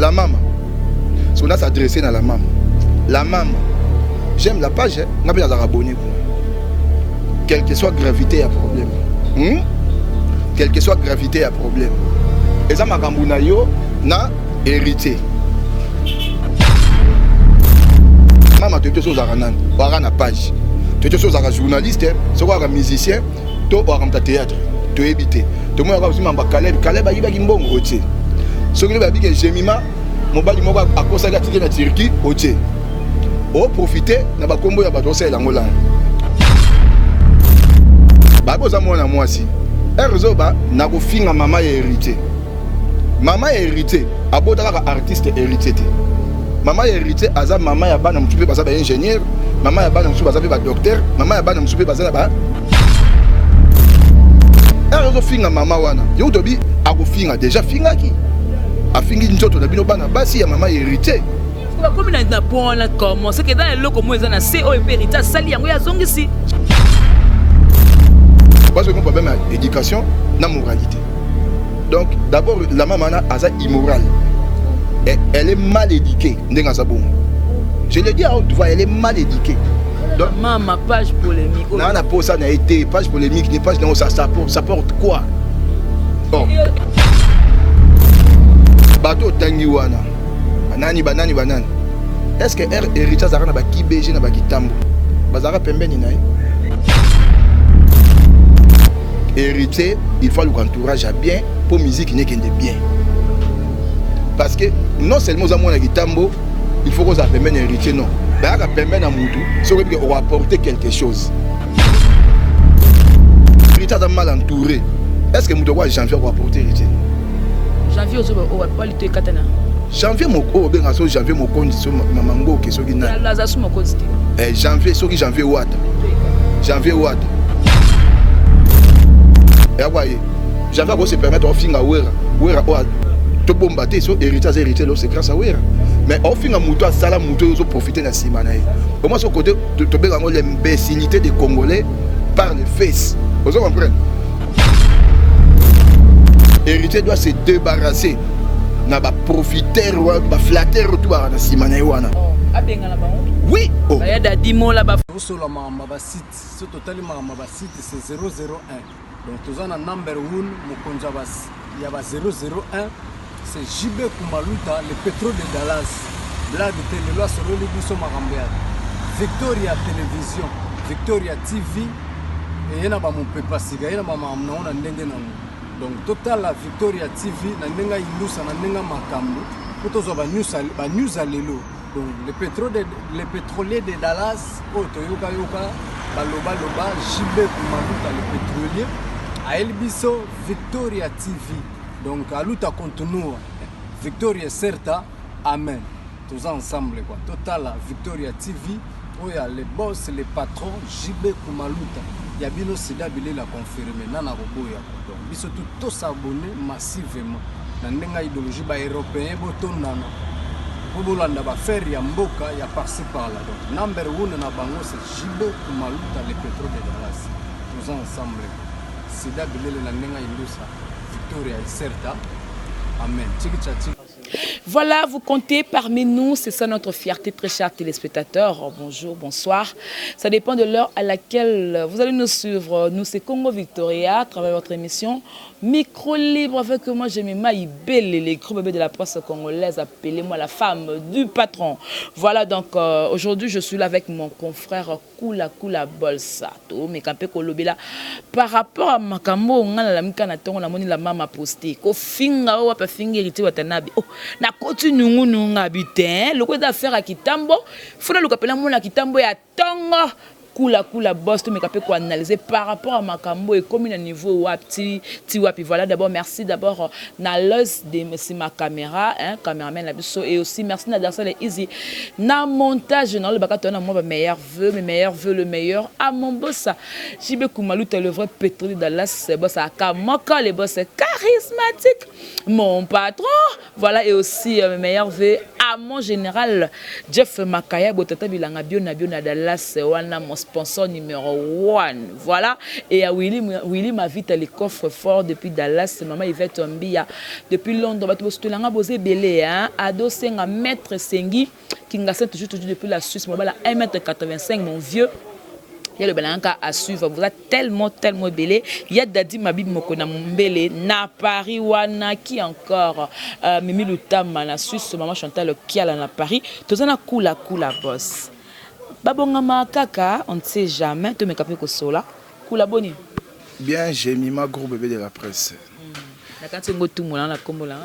la maman. Si on a s'adressé à la maman. La maman. J'aime la page, on a besoin d'abonner. Quelle que soit gravité, il y a problème. Quelle que soit gravité, il y a problème. Et ça, ma gambunayo n'a hérité. Maman, tu es chose à ranan, tu as une page. Tu es chose à journaliste, tu es un musicien, tu es un théâtre, tu es évité. Tu es un Caleb, Caleb a eu un bon côté. Ce que je dis, j'ai mis ma mobile à cause de la Turquie, côté. Au profiter, na ba combo ya ba dosa la ngola. Ba boza mwana mwasi. Erzoba na ko finga mama hérité. Mama hérité, abota ka artiste hérité. Mama hérité aza mama ya bana mutube baza ba ingénieur, mama ya bana mutube baza ba docteur, mama ya bana mutube baza ba. Erzo finga mama wana. Yo dobi ako finga déjà finga ki. A fingi nzoto na bino bana basi ya mama hérité. Comme il a bon là comment c'est que dans les locaux moi ils ont assez au héritage sali yango ya zongi si parce que mon problème est éducation na moralité. Donc d'abord la maman a immorale et elle est mal éduquée ndenga sa bon. Je le dis à haute voix, elle est mal éduquée. Donc maman page polémique na na pour ça n'a été page polémique ni page non ça porte quoi. Bon bateau tangiwana banani. Est-ce que R héritage a na ba kibeji na ba kitambo? Bazara pembeni na. Hérité, il faut l'entourage bien pour musique n'est qu'un de bien. Parce que non seulement aux amours na kitambo, il faut qu'on s'appelle un héritier non. Ba ka pembeni na mutu, so que on va apporter quelque chose. Héritage mal entouré. Est-ce que mutu wa janvier va apporter héritier? Janvier on va pas lutter katana. Janvier moko benga so janvier moko ndiso mamango ke soki na la za sumo konsti janvier soki janvier wata et voyez janvier ko se permettre au finga wera to bomba te so hérité lo c'est grâce à wera mais au finga muto sala muto zo profiter na sima na au moins ce côté to benga l'imbécilité des Congolais par les fesses vous comprenez. Hérité doit se débarrasser na ba profiteur wa ba flatteur tout ba na simana wana abenga la ba oui oh ya da dimo la ba solo mama ba site ce total mama ba site c'est 001 donc tous en number 1 mokonza bas ya ba 001 c'est JB Kumaluta le pétrole de Dallas blague télé loi solo li biso makambeya Victoria télévision Victoria TV et yana ba mon pepa siga yana mama amnaona ndenge na donc total la Victoria TV na ndenga indusa na ndenga makambo potozo ba news alelo donc le pétrolier de Dallas otoyoka baloba JB Kumaluta le pétrolier a Elbiso Victoria TV donc aluta continue Victoria certa amen tous ensemble quoi total la Victoria TV oya les boss les patrons JB Kumaluta Yabino Sida Bile la confirmé nana roboya donc biso tout s'abonner massivement na ndenga idéologie ba européen botondana bobolanda ba faire ya mboka ya par-ci par-là donc number 1 na bango c'est JB Kumaluta le pétrole de Dallas tous ensemble Sida Bile la ndenga indusa Victoria et certa amen tchiki. Voilà, vous comptez parmi nous, c'est ça notre fierté, très chers téléspectateurs. Bonjour, bonsoir. Ça dépend de l'heure à laquelle vous allez nous suivre. Nous, c'est Congo Victoria, à travers votre émission Micro Libre. Avec moi, j'ai mis Maïbel, les gros bébés de la presse congolaise. Appelez-moi la femme du patron. Voilà, donc aujourd'hui, je suis là avec mon confrère Kula Bolsa. Mais campé Kolobela. Par rapport à Makambo, on a la Mikanaton, on a la maman posté. Ko finga, ou pas finga, il était watanabi. Oh, na continue nous habiter. Le coup d'affaires à Kitambo. Faut le capella mon à Kitambo et à Tongo. Kula boss to me capé quoi analyser par rapport à Makambo et comme un niveau wapti wapi. Voilà d'abord merci d'abord na los de merci ma caméra hein caméraman la biso et aussi merci na Darcel et Easy na montage dans le bakato na moi mes meilleurs vœux le meilleur à mon boss JB Kumaluta le vrai pétrolier de Dallas boss à Kamoko les boss charismatiques mon patron voilà et aussi mes meilleurs vœux à à mon général Jeff Makaya Botata Bilanga Bio na Dallas wana mon sponsor numéro 1. Voilà. Et à Willy m'invite à les coffres forts depuis Dallas. Maman Yvette Ombia depuis Londres. Bato Bostolanga Bosé Belé hein. Ado Senga Maître Sengi qui nga toujours depuis la Suisse. Moi bala 1m85 mon vieux. Il y a le balanka à suivre. Vous êtes tellement belé. Il y a Dadi Mabib Mokona Mbele, na Paris, wana, qui encore Mimi Lutama, na Suisse, maman Chantal Kiala na Paris. Tout ça, na kula boss. Babongama kaka, on ne sait jamais. Tu me capes que sola. Kula boni. Bien, j'ai mis ma gros bébé de la presse. Na quand tu tout mon na kombola.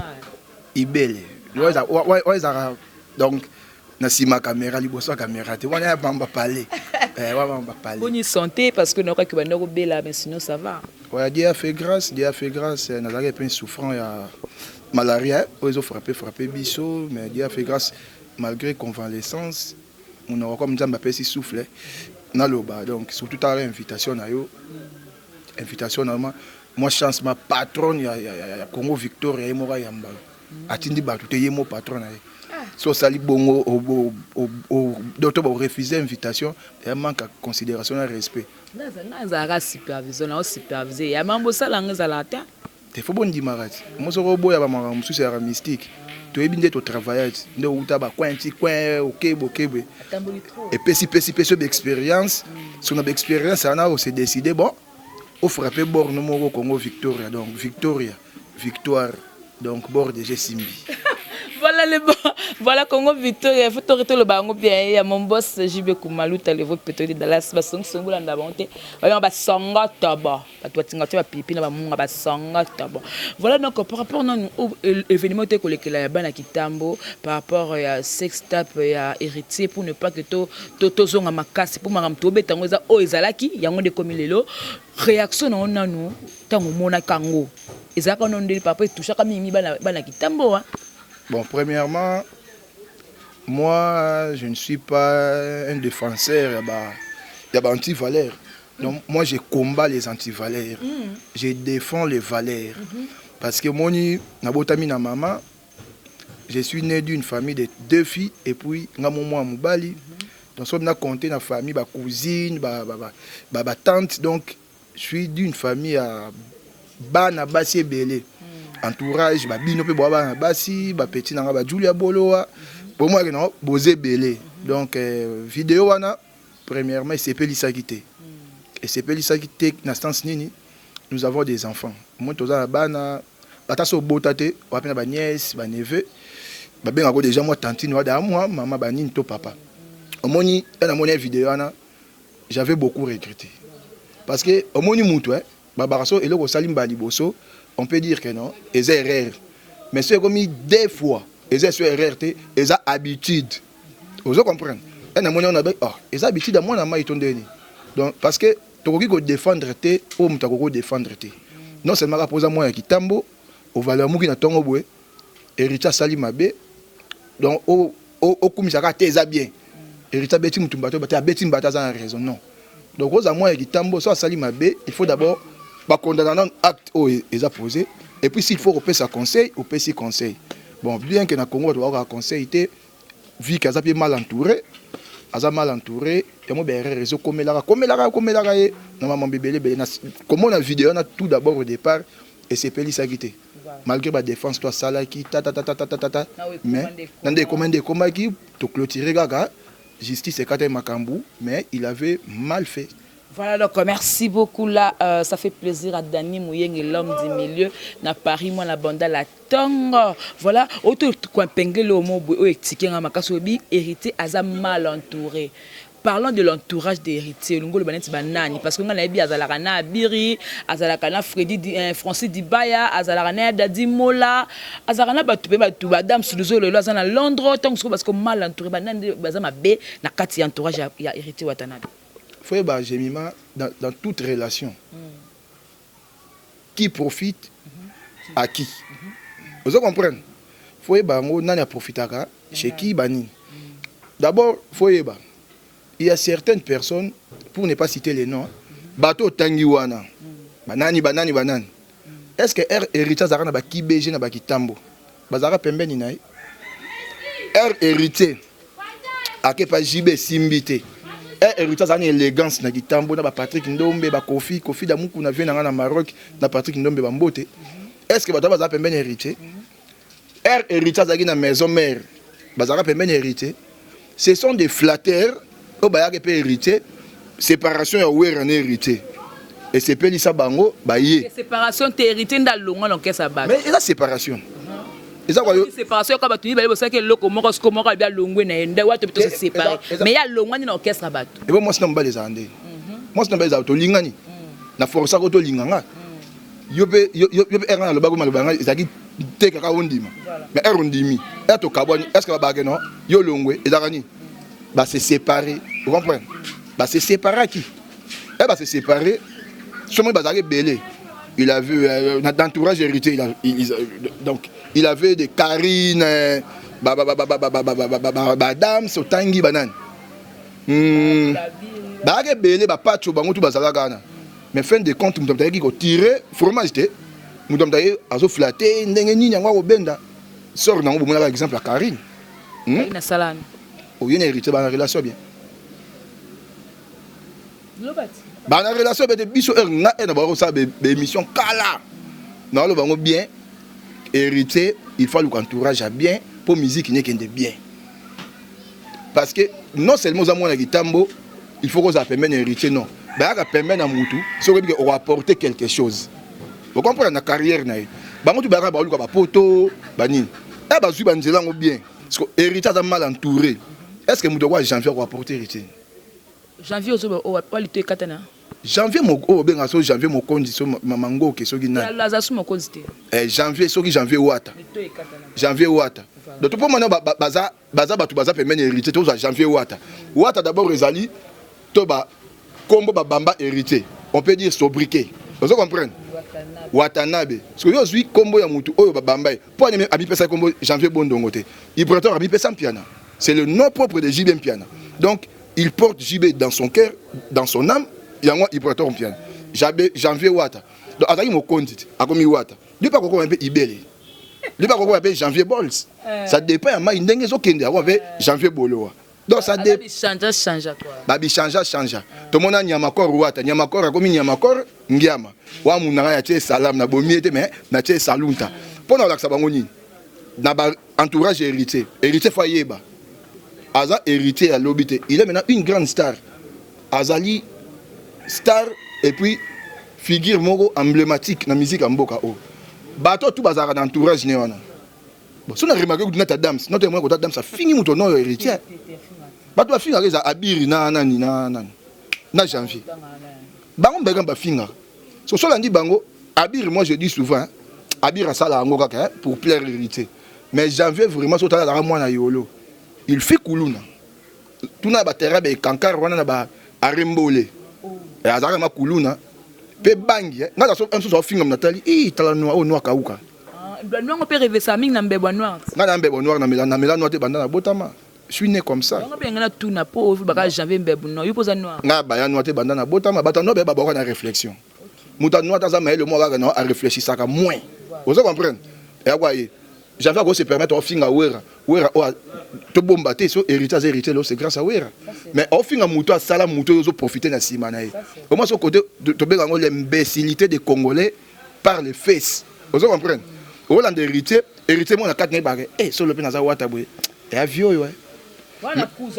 Ibele. Donc, na si ma caméra liboso caméra te wana ba parler wa ba parler bonne santé parce que n'aurait que ba no bela mais sinon ça va ouais Dieu a fait grâce na la peine souffrant ya malaria ils ont frappé biso mais Dieu a fait grâce malgré convalescence on aura comme Nzamba pesi souffle na loba donc surtout à l'invitation na yo invitation normalement moi chance ma patronne ya Congo Victoria Mora Yamba atindi ba tout yemo patron na so sali bongo docteur va refuser l'invitation et manque de considération et respect. Naza supervision na superviser ya mambo sala ngazala ta te faut bon dimarati mo so robo ya ba musu ya mystique to ebinde to travailler ndo uta ba kwenti kwen okebe et pesi d'expérience sur notre expérience on a aussi décidé bon au frapper bord numéro Congo Victoria donc victoire donc bord de Simbi. Voilà Congo Victoria, il faut te le bango bien. Il y a mon boss JB Kumalu, tu as le vote peut-être de Dallas, bah son là d'abonté. Voilà bah songa taba, bah toi tu vas pipi là bah mon bah songa taba. Voilà donc par rapport au événement que que la bana Kitambo, par rapport à sextape à héritier pour ne pas que to zonga makasi pour maram tobe tango za o ezalaki yango de comme lelo réaction on a nous tango mona kango. Ezaka non de papa toucha comme mi bana Kitambo hein. Bon, premièrement, moi, je ne suis pas un défenseur anti-valeurs. Donc, moi, je combats les anti-valeurs. Je défends les valeurs. Parce que moi, maman, je suis né d'une famille de 2 filles et puis, moi, Moubali. Donc, on a compté dans famille, ma cousine, ma tante. Donc, je suis d'une famille à Bana Bassi Belé. Entourage bino pe boba basi ba petit na ba Julia Boloa pour moi non bosé belé donc vidéo wana premièrement c'est Pelisakité et c'est Pelisakité na stance nini nous avons des enfants moi toza bana bataso botate wa pena ba nièce ba neveu ba benga ko déjà moi tantine wa da moi maman ba nini to papa omoni na moni vidéo wana j'avais beaucoup regretté parce que omoni mutu ba baraso eloko salimba liboso. On peut dire que non, ils ont erreur. Mais c'est comme des fois, ils ont erreur, ils ont habitude. Vous comprenez? Ils ont habitude à moi, donc, parce que tu as défendre ou tu as défendre. Non seulement pour moi qui tambo, au valeur mouki na tongo boé, héritier Salimabe, donc au commissariat t'es bien. Héritier Betty Mutumbato, Betty Mbata a raison, non. Donc aux moi qui tambo, soit Salimabe, il faut d'abord condamner un acte où ils ont posé et puis s'il faut repérer sa conseil ou payer ses conseils. Bon, bien que dans le Congo doit avoir un conseil vu qu'ils sont mal entourés et moi ben réseau comme la normalement bébé comme on a vidéo on a tout d'abord au départ et c'est Pelisakité malgré la défense toi salaki mais dans des commandes comment qui to clôturer gaga justice et Kate Makambu mais il avait mal fait. Voilà, donc merci beaucoup là. Ça fait plaisir à Dani Mouyeng, l'homme du milieu. Na Paris, moi, la bande la tongue. Voilà, auto quoi pengele au mot ou étiqué en makasobi, hérité à mal entouré. Parlons de l'entourage des héritiers. Lungo le baneti banani parce que on a bien Azalarana Abiri, Azalarana Freddy Francis Dibaya, Azalarana Dadi Mola, Azalarana Batube Madame Suluzo le Lazana Londres tant que parce que mal entouré banani bazama B na kati entourage ya héritier Watanabe. Il faut dans toute relation qui profite à qui. Vous comprenez? Il faut profiter chez qui bani. D'abord, il y a certaines personnes, pour ne pas citer les noms, bateau tangiwana, banani. Est-ce que héritier Zarana ba ki BG na ba ki tambo? Bazara pembeni naï. héritier ake pas JB simbité héritier ça une élégance na kitambo na ba Patrick Ndombe ba Kofi Damuku na vient na Maroc na Patrick Ndombe ba Mbote est-ce que bato baza pembeni héritier héritier ça na maison mère bazara pembeni héritier ce sont des flatteurs au bayake pe héritier séparation ya wera na héritier et c'est peli sa bango baye séparation t'es héritier dans longa donc ça bat mais la séparation séparation quand batuni bale bosaka loko moko sko moko bien longwe na enda wato to se séparer mais ya longwa ni na orchestre bato et bon moi c'est mbale zande moi c'est mbale za to lingani na força ko to linganga yope erana lo bago malobanga ezaki te kaka ondima mais erondimi to kaboni est-ce que ba non yo longwe ezakani ba se séparer vous comprenez ba se séparer qui ba se séparer somo bazaki belé il a vu d'entourage héritier donc il avait des Karine Badam Sotangi Banane bazaki belé ba pacho bango tout bazala gana mais fin de compte muto mtaki ko tirer fromage te muto mtaki azo flatter ndenge nini yango ko benda sort nango bomona par exemple la Karine na salane o yene héritier ba relation bien ba na relation be de biso na na ba ko sa be émission kala na lo bango bien héritier il faut l'entourage à bien pour musique n'est qu'un de bien parce que non seulement aux amours na kitambo il faut que ça permette héritier non ba ka permettre na mutu so que on va apporter quelque chose vous comprenez na carrière na bango tu ba ka ba lu ka ba poto bani e ba zu ba nzela ngo bien parce que héritier a mal entouré est-ce que mutu quoi janvier ko apporter héritier janvier au pas lutter katana janvier moko benga so janvier mokondi so mamango ke so gina la za su mokondi te janvier so ki janvier wata donc pour moi baza batu baza pemene héritier to janvier wata d'abord ezali to ba kombo ba bamba héritier on peut dire sobriquet vous comprenez Watanabe parce que yo zui kombo ya mutu oyo ba bamba pour ani abi pesa kombo janvier bondongo te il prépare abi pesa piana c'est le nom propre de JB piana donc il porte JB dans son cœur dans son âme yango il prépare piano janvier wata donc azali mokondi akomi wata lui pas kokoma pe ibele lui pas kokoma pe janvier balls ça dépend ya mai ndenge zo kende ako pe janvier bolowa donc ça dépend change quoi babi change to mona nyama kor wata nyama kor akomi nyama kor ngiama wa munanga ya tie salam na bomiete mais na tie salunta pona laksa bango ni na ba entourage héritier fa yeba aza héritier à l'obité il est maintenant une grande star azali star et puis figure moko emblématique na musique en mboka o bato tout bazara d'entourage ne wana bon so na remarqué que notre dame notre moi que dame ça fini muto non héritier bato ba finga reza abiri na janvier bango mbega ba finga so landi bango abiri moi je dis souvent abiri sala ngo kaka pour plaire l'héritier mais janvier vraiment so tala la moi na yolo il fait kuluna tuna ba terrain be kankar wana na ba arembole et azara ma kuluna pe bangi ngata so un so finga natali tala noa kauka noa peut rêver ça ming na mbebo noir ngana mbebo noir na mela noir te banda na botama je suis né comme ça on peut ngana tout na po baka janvier mbebo noir yo poza noir nga ba ya noir te banda na botama batano be ba ba na réflexion muta noir ta za maile mo ga na a réfléchir ça ka moins vous comprenez et quoi j'avais qu'on se permettre au finga wera to bomba te so héritier là c'est grâce à wera mais au finga muto a sala muto zo profiter na sima na comment ce côté to be ngo l'imbécilité des Congolais par les fesses vous comprenez au land héritier moi na kat ne bagé so le pena za wata boy et avio yo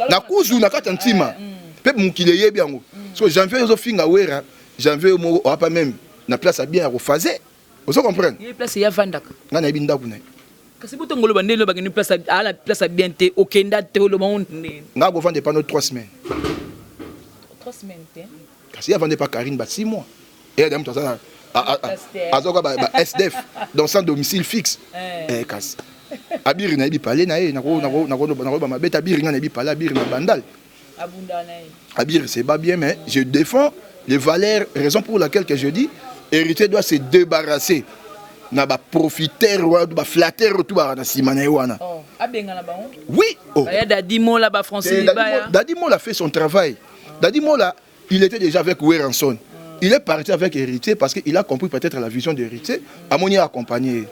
na kuzu na kat ntima pe mukile yebi yango so janvier zo finga wera janvier mo o pas même na place bien à refazer vous comprenez il place ya vandaka ngana yebi ndaku na kasi buto ngolo bandelo bageni place à la place bien te okenda te le monde nga go vendre pendant 3 semaines 3 semaines te kasi ya vendre pas Karine ba 6 mois et dame ça azoka ba SDF dans sans domicile fixe kasi abiri na yebi parler na ba mabeta abiri na yebi parler abiri na bandal abunda na abiri c'est pas bien mais je défends les valeurs raison pour laquelle que je dis héritier doit se débarrasser na ba profiteur wa ba flatteur tout ba na simana wana abenga na bango oui ya Dadimo là ba Français Libaya Dadimo a fait son travail Dadimo là il était déjà avec Weranson il est parti avec héritier parce qu'il a compris peut-être la vision de héritier Amoni a accompagné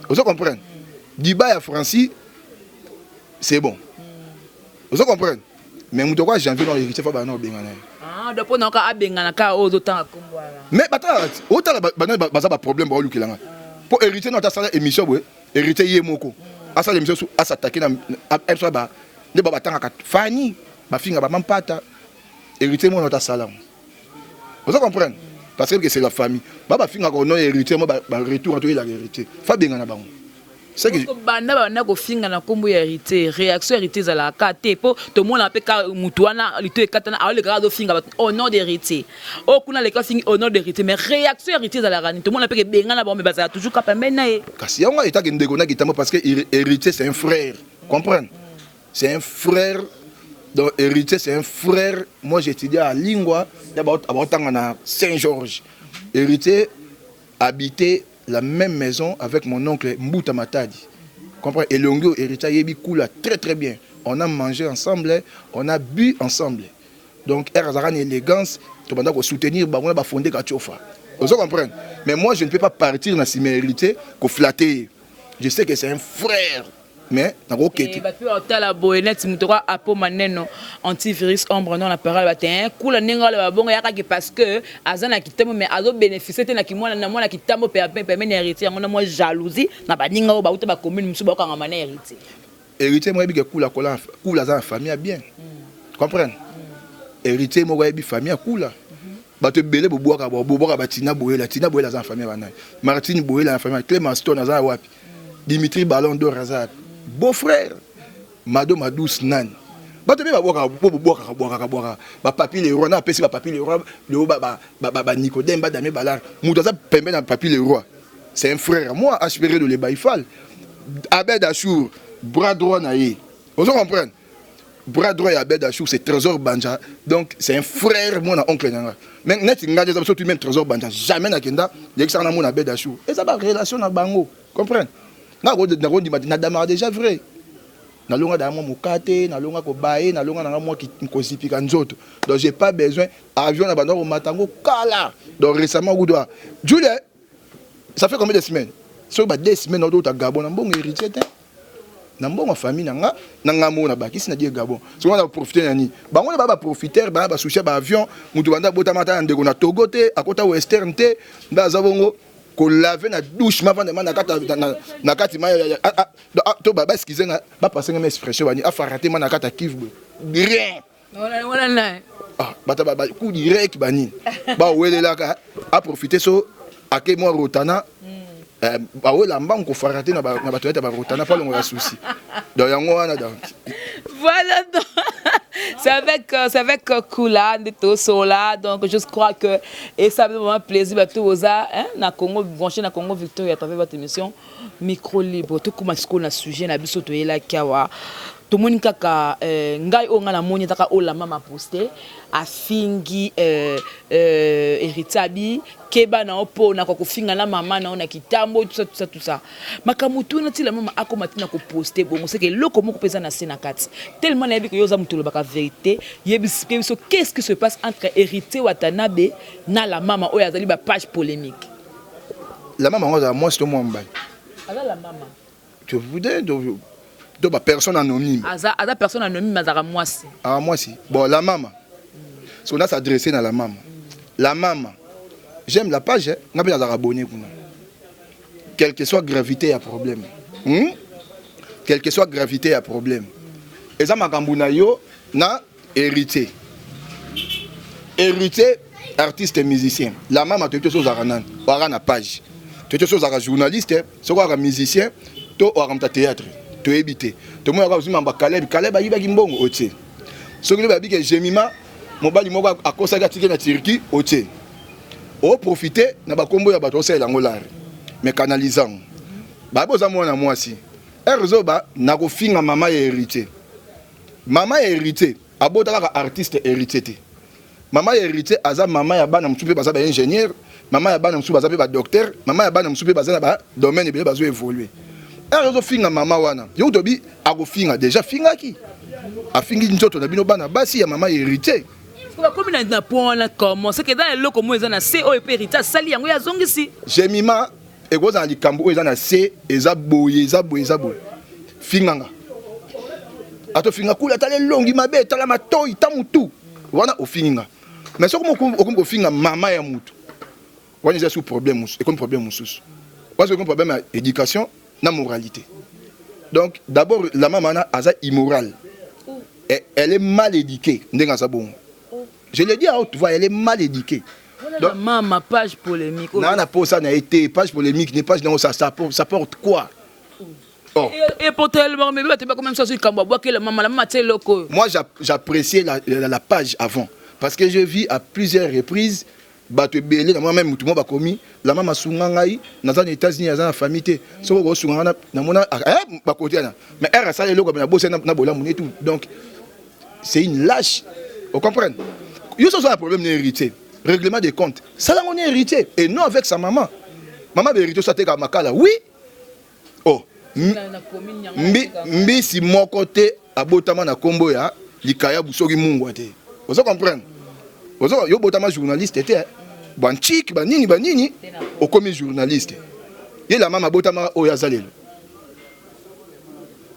vous comprenez Dibaya Francis c'est bon. Vous comprenez? Mais nous devons janvier dans l'héritier, il faut que nous ayons. Ah, donc on a un cas aux autant. Mais autant de problème pour pour hériter notre émission, hériter Yemoko. À ça l'émission à s'attaquer à ne pas attendre à Fanny, ma fille n'a pas pata. Hériter notre salon. Vous comprenez? Parce que c'est la famille. Ma fille n'a pas hérité, moi retour à tout la hérité. Fabien n'a pas. C'est que banda na ko finga na kombo ya hérité réaction hérité za la kate po to mona pe ka mutuana lito ekatana a le grado finga au nom d'hérité o kuna le ka finga au nom d'hérité mais réaction hérité za la rani to mona pe ke benga na ba me baza toujours ka pembe na e kasi yango eta ke ndeko na kitamo parce que hérité c'est un frère comprendre c'est un frère donc hérité c'est un frère moi j'étudie à Lingua d'abord à Saint-Georges hérité habité la même maison avec mon oncle Mbouta Matadi. Comprenez? Et Longo héritier Yebi Koula très très bien. On a mangé ensemble, on a bu ensemble. Donc, Erzaran élégance, tu vas soutenir, on va fonder Kachofa. Vous comprenez? Mais moi, je ne peux pas partir dans ces héritiers pour flatter. Je sais que c'est un frère. Mais, dans le cas, la boîte, tu dois apprendre antivirus ombre non la parole batin cool n'enga bon parce que azana kitamo mais azo bénéficier te na kimona na mona kitamo permet héritier ngona moi jalousie na baninga ba uta ba commune musu ba kanga mana héritier héritier moi bi ke cool za famille bien comprendre héritier moi bi famille cool ba te belé boboka ba tina boyela za famille bana Martine boyela la famille Clément Stone za wapi Dimitri Ballon d'Or Razak beau-frère Mado Madous Nan bato be boka ba papi le roi na pesi ba papi le roi le ba Nicodème ba Damé Balar muto za pembe na papi le roi c'est un frère moi aspiré de le Baïfal Abed Achour bras droit na ye vous comprenez bras droit et Abed Achour c'est Trésor Banja donc c'est un frère moi na oncle nanga mais net ngade za surtout même Trésor Banja jamais na kenda l'extra na mon Abed Achour et ça ba relation na bango comprendre na dama déjà vrai na longa da mo mukate na longa ko bae na longa na mo ki kozipika nzoto donc j'ai pas besoin avion na bando matango kala donc récemment goudwa Julie ça fait combien de semaines sur ba 2 semaines au ta Gabon na mbongo héritier na mbongo famille na mo na bakisi na die Gabon so on a profiter nani bango ba profiter ba souci ba avion mutu banda bota mata ndeko na Togo te akota western te ndaza bongo ko laver na douche ma vendre na kati ma to baba excusez na ba passer mes expression bani afarate ma na kata kivu rien wala na bata ba coup direct bani ba welela ka a profiter so ake mo rotana ba wela mbang ko farate na ba toilette ba rotana pas le souci donc yango wana donc voilà donc c'est avec Kula de Tosola donc je crois que et ça fait vraiment plaisir à tous ça hein na Congo branché na Congo Victoria à travers votre émission micro libre tout comme ce qu'on a sujet na biso to yela kawa tout monde kaka ngai o ngala moni taka o la mama posté afingi héritabi keba na opo na ko finga na mama na ona kitambo tout ça makamutu na ti la mama akomatina ko poster bon c'est que loko moko pesa na sena kati tellement na biko yoza mutulo baka vérité yebiske biso qu'est-ce qui se passe entre hérité Watanabe na la mama oya zali ba page polémique la mama ngoza moi c'est moi mbali ala la mama tu voudrais de personne anonyme aza personne anonyme mazara moi si moi si bon la maman si on a s'adresser à la maman la maman j'aime la page n'a pas abonné kuna quelle que soit gravité à problème quelle que soit gravité à problème et ça makambuna yo na hérité artiste et musicien la maman tu es chose à ranan na page tu es chose à journaliste c'est quoi musicien to à théâtre to éviter to moi ka mamba Caleb ayiba kimbongo otie soki ba bike jemima mobali moko akosaka tike na Turquie otie o profiter na ba kombo ya bato osela ngolare mais canalisant ba boza mona mwasi erzoba na ko finga mama hérité abota ka artiste hérité mama hérité aza mama ya bana msupe baza ba ingénieur mama ya bana msupe baza ba docteur mama ya bana msupe baza na ba domaine ebele bazo évoluer erzo finga mama wana yo tobi ako finga déjà fingaki afingi nzoto na bino bana basi ya mama hérité comme na point comment c'est que dans le loko mo ezana C o hérité sali yango ya zongisi jemima egoza likambo ezana C eza boye finganga atofinga kula tala longi mabe tala matoi tamutu wana ofinga mais soko mo finga mama ya mutu wana j'ai sous problème et comme problème mususu parce que comme problème éducation na moralité donc d'abord la maman a aza immorale et elle est mal éduquée ndenga sa bon je le dis à haute voix elle est mal éduquée. Donc, maman, page polémique. Non, la pause ça n'a été page polémique, n'est pas ça porte quoi? Oh. Et pour tellement, mais tu pas quand même ça sur Kambwa, que la maman c'est loco. Moi j'appréciais la page avant parce que je vis à plusieurs reprises bato belé moi-même tout le monde a commis la maman sungangai dans les États-Unis dans la famille so go sungana na mona ba côté na mais elle ça les loco na bosse na bola mon et tout donc c'est une lâche vous comprenez yo ça un problème d'héritier règlement des comptes ça là on est héritier et non avec sa maman héritier ça te ka makala oui oh mbi si mon côté abotama na kombo ya likaya busoki mungu te vous comprenez vous yo botama journaliste était banchik banini au comme journaliste et la maman botama oyazalelo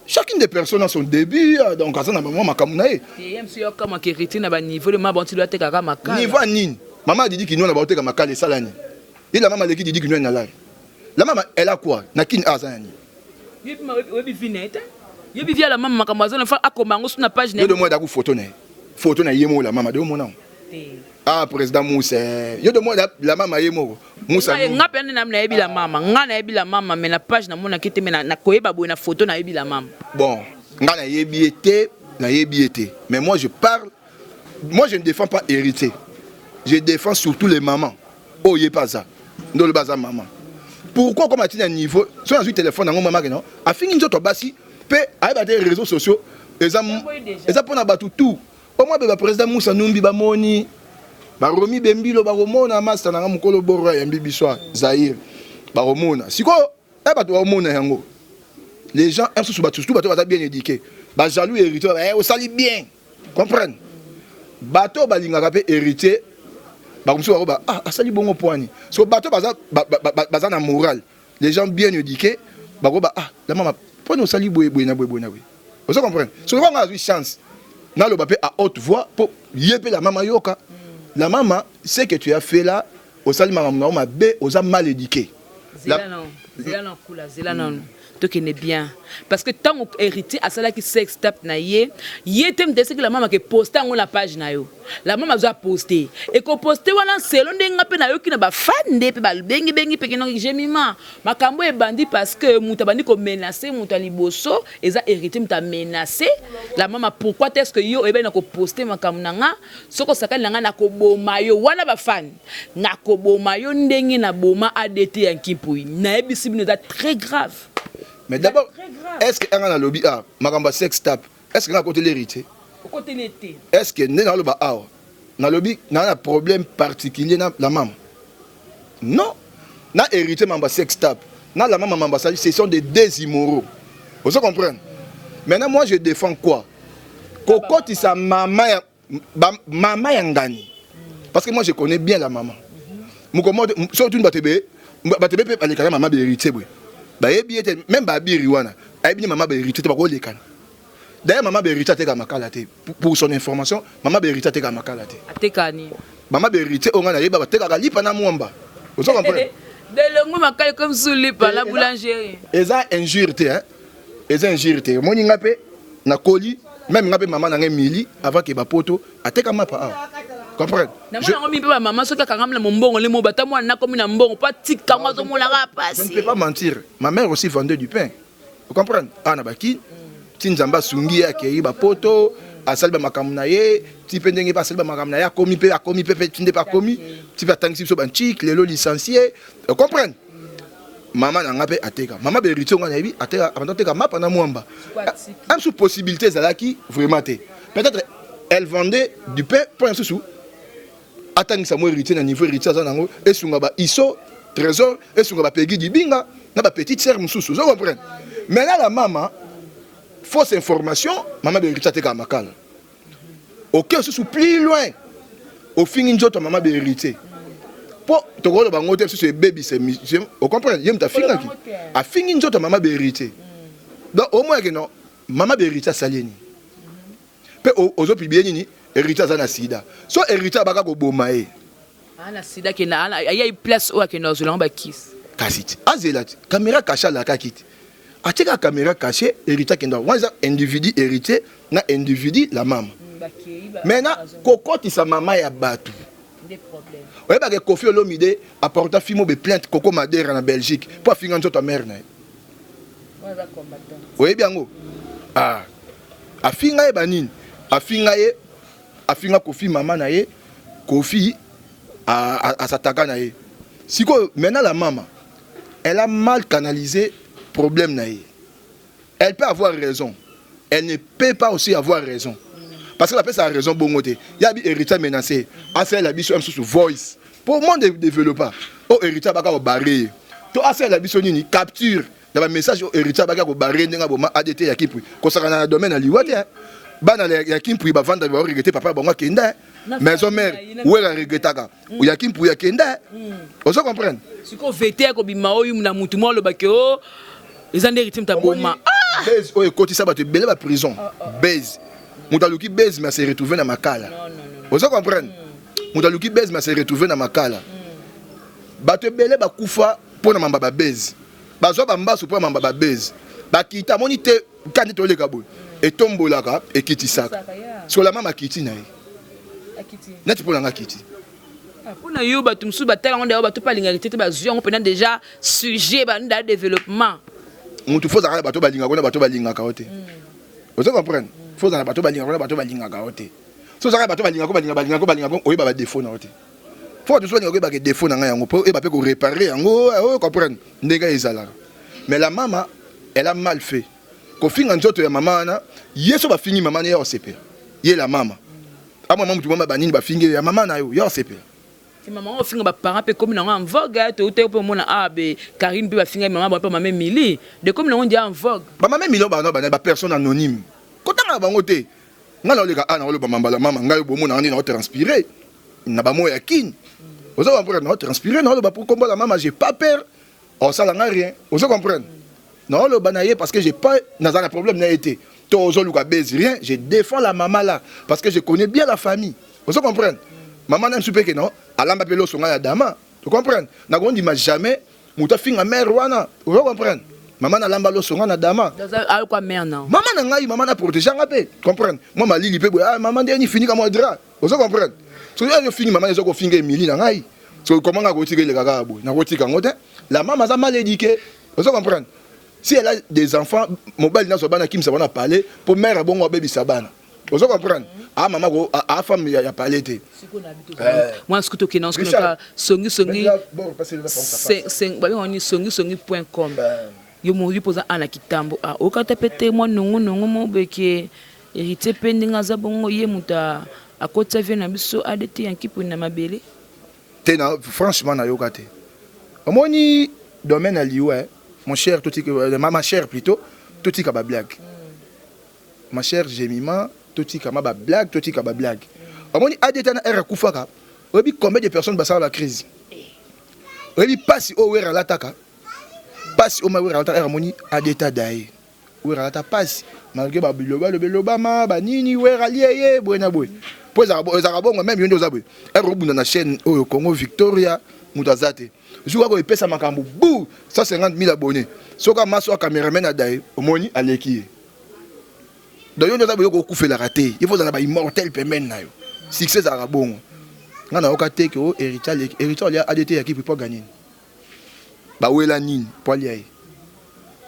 chacune des personnes a son début donc ça na maman makamunae monsieur comme héritier na ba niveau de maman tu dois te kaka makala niveau nini maman dit que nous na ba te kaka makala salani et la maman dit que nous na la maman elle a quoi na kin azani yebi vinete yebi via la maman makambazo na fa akomango sur na page na de moi da ku photo na yemo la maman de mona ah président Moussa yo de moi la maman yemo Moussa nga pende na yebi la maman nga na yebi la maman mais na page na mona kete mais na koyeba boy na photo na yebi la maman bon nga na yebi été mais moi je ne défends pas héritier je défends surtout les mamans oh yé pas ça ndo le baza maman pourquoi comme à niveau sur un téléphone dans maman non a fini nzoto basi pe a des réseaux sociaux eza pona batu tout au moins le président Moussa Numbi bamoni baromi bembilo baromona master na mukolo borwa ya mbibiswa Zaire baromona siko batu baromona yango les gens aiment sous batu tout batu bien éduqués ba jaloux héritier au sali bien comprendre bato balingaka pe héritier bakomso ba asali bongo poani so bato baza na moral les gens bien éduqués bakoba la maman pone osali boye na vous comprenez so on a eu chance na le papé à haute voix pour yéper la maman yoka la maman ce que tu as fait là au sali maman ma bé aux mal éduqué zela non to qui n'est bien parce que tant héritier à cela qui sex tap na ye tem de ce que la maman qui poster en la page na yo la maman doit poster et ko poster wana selon ndenga pe na yo ki na ba fan de pe ba bengi pe kino gemima makambo e bandi parce que muta bandi ko menacer muta liboso eza héritier muta menacer la maman pourquoi est-ce que yo e ben na ko poster makambo nanga soko sakali nanga na ko boma yo wana ba fan na ko boma yo ndengi na boma ADT en Kimpui na ebisi bino da très grave. Mais d'abord, est-ce que dans le lobby Makamba sex tap, est-ce que dans côté l'héritier? Côté l'été. Est-ce que dans le lobby dans le lobby n'a un problème particulier dans la maman? Non. Dans héritier Mamba sex tap, dans la maman Mamba ce sont des désimmoraux. Vous comprenez? Maintenant moi je défends quoi? Koko ti sa maman yangani. Parce que moi je connais bien la maman. Mukomo surtout une batebe peut aller quand maman héritier même babiri wana ayebi maman héritier te ba ko lekana d'ailleurs maman héritier te ka makala te pour son information maman héritier te ka makala te atekani maman héritier on na yeba te ka lipa na mwamba vous comprenez de longo makala comme sous lipa la boulangerie eza injure te hein eza injure te moni ngape na koli même ngape maman na ngemi avant que ba poto ateka mapa comprendre je ne peux pas mentir ma mère aussi vendait du pain vous comprenez nabaki tinzamba sungi akei ba poto asalba makamna ye tipe ndenge pas asalba makamna ya komi pe tinde pas komi tipe atangisi so banchik lelo licencié vous comprenez maman nanga pe ateka maman berito ngana yebi ateka avant teka mapa na mwamba am sous possibilité zalaki vraiment te peut-être elle vendait du pain pour un sous atangisa mo héritier na niveau héritier za nango esunga ba iso trésor esunga ba pegi di binga na ba petite sœur mususu vous comprenez mais là la maman fausse information maman de héritier te ka makala OK sous plus loin au fini njoto maman de héritier pour to ko ba ngote sous baby c'est vous comprenez yem ta finga ki a fini njoto maman de héritier donc au moins que non maman de héritier salieni pe ozo publier nini héritier za na sida so héritier baka ko boma e ana sida ke na ya place o ke na zo ba kiss kasiti azelati caméra cachée la kakiti atika caméra cachée héritier ke ndo wanza individu héritier na individu la maman maintenant kokoti sa maman ya batu des problèmes ouais ba ke Koffi Olomide apporta fimo be plainte Coco Madera na Belgique pour finir nzoto mère na waza combattant ouais bien ngo afinga e banini afinga Koffi maman na ye Koffi à s'attaquer na ye siko maintenant la maman elle a mal canalisé problème na ye elle peut avoir raison elle ne peut pas aussi avoir raison parce que la personne a raison bon côté il y a des héritiers menacés à faire la biso sous voice pour le monde développer au héritier baka au barré to à faire la biso ni capture dans le message au héritier baka au barré ndenga boma ADT ya kipu ko saka na domaine à liwate bana ya kipu ba vendre ba regretter papa bonga kenda maison mère où elle a regretté ou ya kipu ya kenda on se comprendre si ko vete ko bima oyu na mutu mo lo bakeo les en héritiers mtaboma base o ekoti ça ba te belé ba prison base Moutalouki base mais s'est retrouvé dans ma cala. Vous comprenez? Moutalouki base mais s'est retrouvé dans ma cala. Bato belé ba kufa pour na mamba base. Bazo ba mbasu pour mamba base. Ba kita monite kandi to le kabo. Et tombolaka et kiti saka. Sur la mama kiti na. Akiti. Nati pour nga kiti. Pour na yo bato msu batala on bato pa lingarité ba zuyo on pena déjà sujet ba nda développement. Mutu faut za bato ba linga ko na bato ba linga ka ote. Vous comprenez? Faut dans la bateau balinga bateau balinga gaoté so ça bateau balinga ko balinga ko oyi ba défaut na oté faut de soigner ba défaut na yango po e ba pe ko réparer yango comprendre ndega ezala mais la maman elle a mal fait ko finga nzoto ya maman na yeso ba fingi maman ya OCP ye la maman a maman mutu mama banini ba fingi ya maman na yo ya OCP si maman o finga ba parent pe comme na en vogue to te po mona abe Karine pe ba finga maman ba maman Mili de comme na on dit en vogue ba maman Mili ba personne anonyme kotanga bango te ngana oleka ana oloba mambala mama ngai bomo na na transpirer na ba moya kin ozo comprendre na transpirer na oloba pour combattre la maman j'ai pas peur on ça n'a rien ozo comprendre na oloba na ye parce que j'ai pas na un problème na été to ozo luka base rien je défends la maman là parce que je connais bien la famille ozo comprendre maman n'a super que non alamba pelo songa ya dama tu comprends na gondi ma jamais muta finga mère wana ozo comprendre maman na lamba lo songa na dama à quoi mère non maman na ngai maman na protéger ngapé comprendre moi ma lili pe maman ndeni fini comme dra vous comprendre so yo fini maman ezoko finga Emily na ngai so comment nga ko tika le kaka bo na ko tika ngote la maman a mal éduqué vous comprendre si elle a des enfants mobile na so bana kim sa bana parler pour mère bongo baby sabana vous comprendre ah maman ko a femme ya parler te moi ce que to kenan ce que ka songi c'est ba on songi.com yo mo posa ana kitambo o kata pete mo nungu mo beke héritier pendinga za bongo ye muta akota vie na biso ADT yankipu na mabele tena franchement na yo kate omoni domaine aliwe mon cher toti ma chère plutôt toti ka ba blague ma chère Jemima toti ka ma ba blague toti ka ba blague omoni ADT na era kufaka obi combien de personnes basala la crise obi pasi o wera lataka passe au mawera alta harmonie à d'état d'ailleurs wera alta passe malgré ba biloba ma ba nini wera lié buena boy pour za bongo même yondo za boy robuna na chaîne au Congo Victoria mutazate jour ko epesa makambo bou 150 000 abonnés soka maso caméraman adai omoni aleki donc yondo za boy ko kufela raté il faut za ba immortel pemene na yo succès za bongo ngana okate ke o héritier ya ADT ya qui peut gagner ba wela nini polia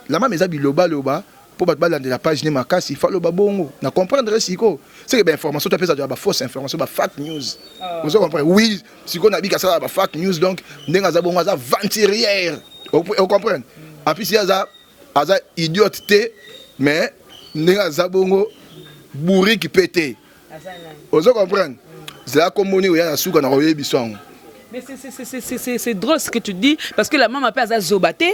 la maman eza biloba loba pour battre de la page ne makasi il faut loba bongo na comprendre siko c'est que ben information tu pesa de ba fausse information ba fake news vous comprenez oui siko na bika ça ba fake news donc ndenga za bongo za venturière vous comprenez en plus il y a za idiote té mais ndenga za bongo bourri qui pété vous comprenez c'est là comme moni ya na suka na royer bisong. Mais c'est drôle ce que tu dis, parce que la maman a fait Zobaté,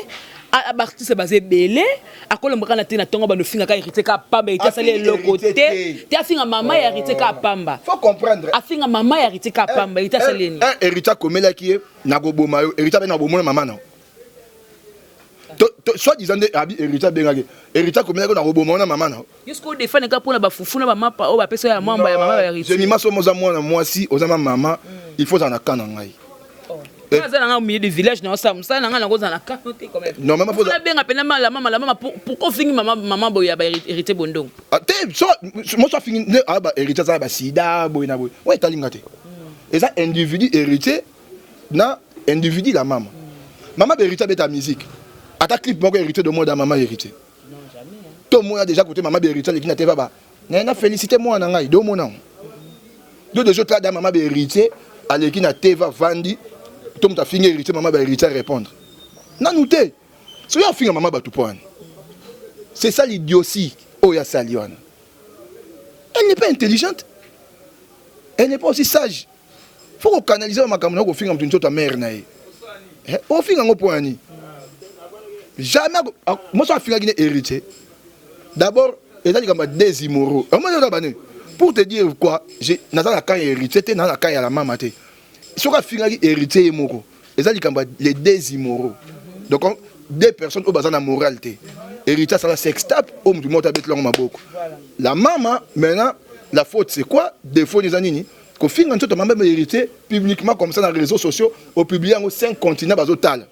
à partir de basé belé, à quoi l'on a tonga ba no finga ka hérité ka pamba, et ça le côté, tu as finga maman hérité ka pamba. Faut comprendre. A finga maman hérité ka pamba, et ça le hérité comme là qui est na go bomayo, hérité na bo mona maman non. soit disant abi héritier bengaki héritier comme na roboma na maman na jusqu'au défendre ka pour na ba fufu na ba mapa o ba pesa ya mamba ya maman ba héritier je mi maso moza mwana mwasi ozama maman il faut en akana ngai ça na au milieu du village na ça na nga na ko na kanote quand même non maman faut benga pena la maman pour finir maman boya ba héritier bondong te so moi so fini ba héritier ça ba sida boy na boy ouais talinga te et ça individu héritier na individu la maman maman héritier de ta musique ata clip moko héritier de moi da maman héritier non jamais tout le monde a déjà côté maman héritier qui na te ba na féliciter moi na ngai do mona deux autres là da maman héritier aleki na te va vandi tom ta fini héritier maman héritier répondre non te so ya fini maman ba tout point c'est ça l'idiotie oh ya saliwana elle n'est pas intelligente elle n'est pas aussi sage faut canaliser ma kamuna ko finga mtu ta mère na ye o finga ngo point ni jamais moi ça finga guiné héritier d'abord et là il y a des immoraux pour te dire quoi j'ai nazana quand héritier te na quand ya la maman te soka finga héritier moko et ça il y a les deux immoraux donc deux personnes au bazana moralité héritier ça la sextape au mtu mota bet longo maboko la maman maintenant la faute c'est quoi défaut des anini ko finga ntoto maman héritier publiquement comme ça dans les réseaux sociaux au publier en 5 continents bazotal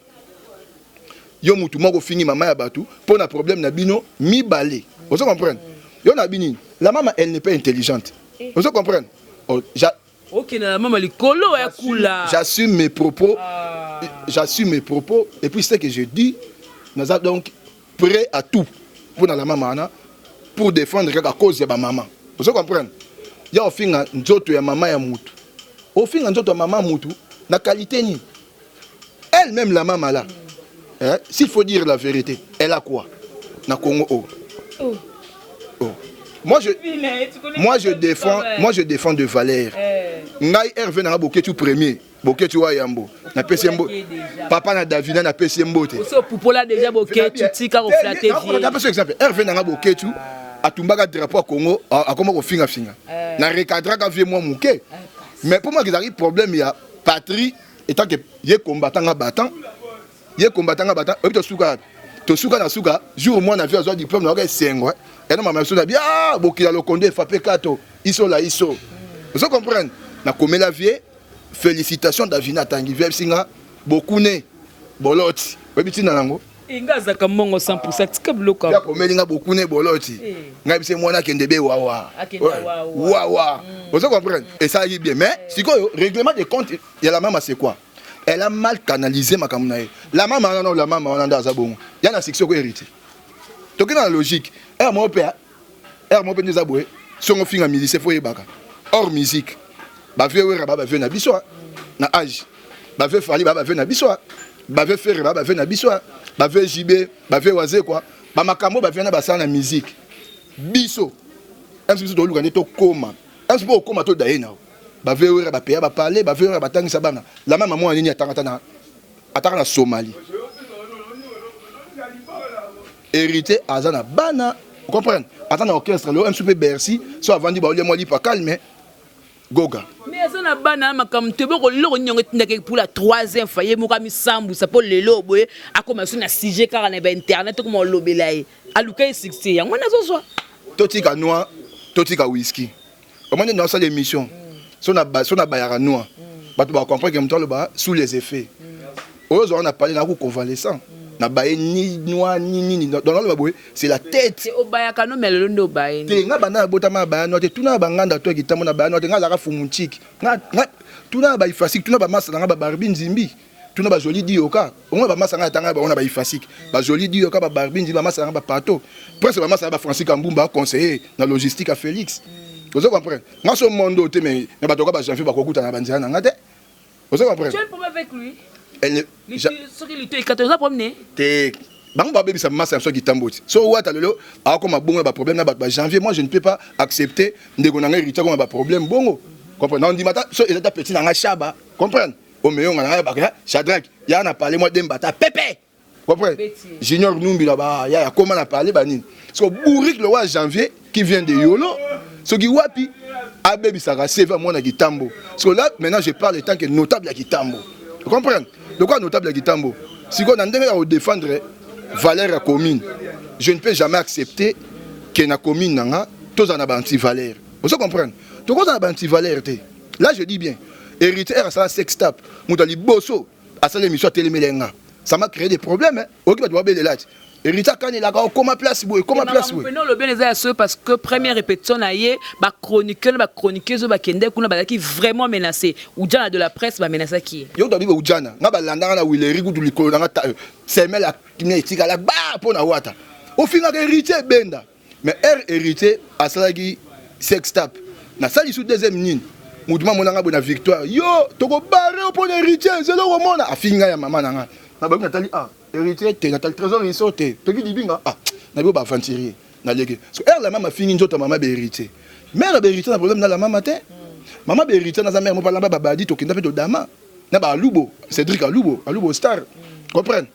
yo mutu moko fingi maman ya batu pour un problème na bino mi balé vous comprenez yo na bini la maman elle n'est pas intelligente vous comprenez OK na maman likolo ya kula j'assume mes propos et puis c'est que je dis nous sommes donc prêt à tout pour la maman pour défendre la cause de ma maman vous comprenez ya ofinga nzoto ya maman ya mutu ofinga nzoto ya maman mutu na qualité ni elle même la maman là s'il faut dire la vérité elle a quoi na Congo moi je défends de valeur ngai Hervé na boketu premier boketu wa yambo na PCMbo papa na Davina na PCMbo te so pupola déjà boketu tika ko flatter vie na par exemple Hervé na boketu atumbaka drapeau à Congo akoma ko finga na recadraka vie moi muke mais pour moi qu'il arrive problème il y a patrie étant que yé combattant battant et to suka na suka jour moi na vu azwa diplôme na sengo et non maman so na bien bokila le condé fa pekato iso vous comprenez na komela vie félicitations Davina tangi vie singa beaucoup ne boloti webiti na nango ingaza kamongo 100% tika bloka ya komelinga beaucoup ne boloti ngai bise mwana kendebe wawa vous comprenez et ça y bien mais sikoyo règlement des comptes il y a la maman c'est quoi elle a mal canalisé ma camouflage. La maman, non, la maman, on a dans sa bonne. Il y a une section qui est héritée. Donc, dans la logique, mon père, mon père, nous a boué, son film à musique, c'est fouillé baka. Hors musique, bah, vieux, bah, vieux, na bissoa, na âge, bah, vieux, fali, bah, vieux, na bissoa, bah, vieux, ferré, bah, vieux, na bissoa, bah, vieux, jibé, bah, vieux, oisé, quoi, bah, ma camo, bah, vieux, na bassin, na musique. Bisso, un petit peu de l'ougané, to coma, un petit peu au coma, to d'aïna. Ba veure ba paya ba parler ba veure ba tangisa bana la mama mo nini atanga na Somalie hérité azana bana vous comprenez attends orchestre le MSP Bercy so avant di ba ole mo li pa calme goga mais azana bana makam te boko loko nyongo tindake pour la troisième fois ye mokami sambu ça pour lelo boye akoma so na sujet car na ba internet ko mo lobelaye aluka succès yango na zo so totika noir totika whisky au moment dans cette émission si on a bayara noir, tu vas comprendre que sous les effets. Aujourd'hui, on a parlé d'un coup convalescent. On a bayé ni noir ni dans le c'est la tête. C'est au bayakano mais le ndo bayé. Tu n'as pas na botama bayé noir, tu n'as pas nganda toi qui t'amona bayé noir, tu n'as pas fumunchik. Tu n'as pas ifasik, tu n'as pas massa na barbine zimbi. Tu n'as pas joli dioka. On a pas massa na tanga on a pas ifasik. Ba joli dioka ba barbine zimba massa na pato. Presque ba massa na Francis Kambumba conseiller na logistique à Félix. Vous comprenez? Moi, ce monde, mais je ne sais pas si je vais vous comprenez? Tu as un problème avec lui? Ce qui est 14 ans, promener. Janvier, moi je ne peux pas accepter de problème. Bon, comprenez? On dit que petit dans chaba, comprenez? Au meilleur, on a Shadrach, il y a parlé moi d'embata Pépé. Comprenez? Junior Numbi là-bas, il y a comment on a parlé banin. So bourrique le roi Janvier qui vient de Yolo. Ce qui wapi Abebi Sara Seva moi na Kitambo. Parce que là maintenant je parle en tant que notable à Kitambo. Vous comprenez? De quoi notable à Kitambo? Si on a défendre valeur à commune. Je ne peux jamais accepter que na commune nanga tous en a anti-valeur. Vous comprenez? Tout le monde a anti-valeur. Là, je dis bien, héritier à ça sextape, moutali bosso, à ça l'émission télémélenga. Ça m'a créé des problèmes. Ok, tu vas bien là. Héritier quand il a comment place boy, comment place boy. Non, le bien les a parce que première répétition naie, ba chroniqueur ba kende kuna ba qui vraiment menacé. Ou déjà de la presse ba menacé qui. Yo dobi ba ujana, nga ba landa na wileri ku tuliko na semel la kinetika la ba pona wata. Au final héritier benda. Mais héritier à salagi sextape. Na sali sous deuxième ligne. Mouduma monanga bona victoire. Yo, toko barre pour héritier, c'est le mona afinga ya maman nanga. Na ba Nathalie héritier te Nathalie trésor il sauté. Peki dibinga na bo ba aventurier na leke. So la maman fingi nzota maman be héritier. Mère be héritier na problème na la maman te. Maman be héritier na sa mère mo pa lamba babadi to kinda pe to dama. Na ba Lubo, Cédric Alubo star. Comprendre?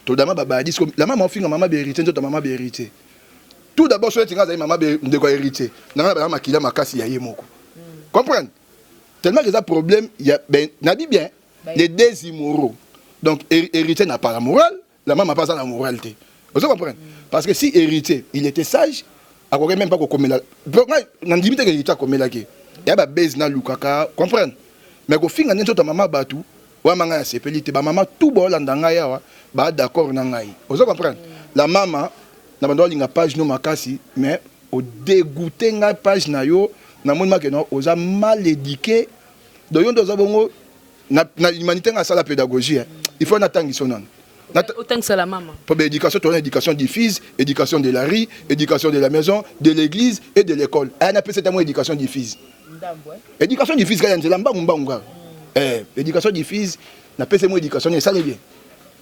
To dama babadi la maman finga maman be héritier nzota maman be héritier. Tout d'abord so etinga za maman be ndeko héritier. Na ba makila makasi ya yemoko. Comprendre? Tellement que ça problème, il y a ben nabi bien les deux immoraux. Donc héritier n'a pas la morale, la maman n'a pas la moralité. Vous comprenez? Parce que si héritier, il était sage, il n'aurait même pas comme là. Donc on dit que héritier comme là qui. Il y a ba base na lukaka, comprendre? Mais au fin on ta maman batu, wa manga sepelite, ba maman tout bon landanga ya wa, ba d'accord na ngai. Vous comprenez? La maman na bando linga page no makasi, mais au dégoûter nga page na yo, na moni que non, oza mal éduqué. Donc yon doza bongo na l'humanité na la pédagogie. Il faut attendre son nom. Autant que c'est la maman. Pour l'éducation, tu as l'éducation du fils, éducation de la rue, éducation de la maison, de l'église et de l'école. On appelle cette éducation du fils. Éducation du fils, c'est l'amba ou éducation du fils, on appelle cette éducation, ça c'est bien.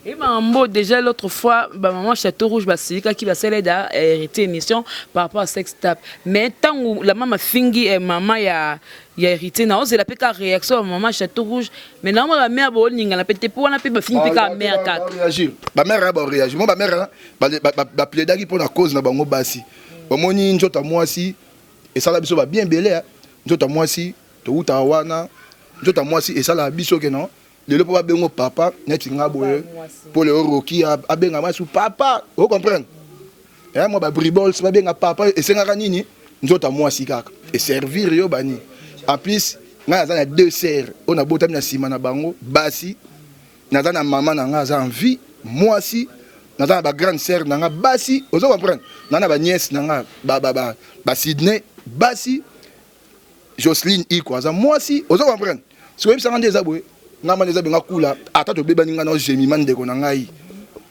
Et maman, déjà l'autre fois, maman Château Rouge, c'est qui va s'aider à hériter émission par rapport à Sextape. Mais tant où la maman fingi et maman y a hérité, c'est la péka réaction maman Château Rouge. Mais non, la mère n'a la pété pour la péka fingi péka mère kat. Ma mère a réagi. Moi ma mère a plaidé pour la cause na bango basi. Omoni njota mwasi et ça la biso va bien belé. Njota mwasi to uta wana. Njota mwasi et ça la biso que non. Le papa bengo papa neti nga boye pour le roki a benga masu papa vous comprenez et moi ba bribol ça benga papa et c'est nga nini njota mwasi kaka et servir yo bani en plus nga za na deux sœurs on a botami na sima na bango basi na za na maman na nga za en vie mwasi na za ba grande sœur na nga basi vous comprenez na ba nièce na nga ba Sydney basi Jocelyne iko za mwasi vous comprenez so même ça rende za boye ngama neza benga kula ata to beba ninga na jemima ndeko na ngai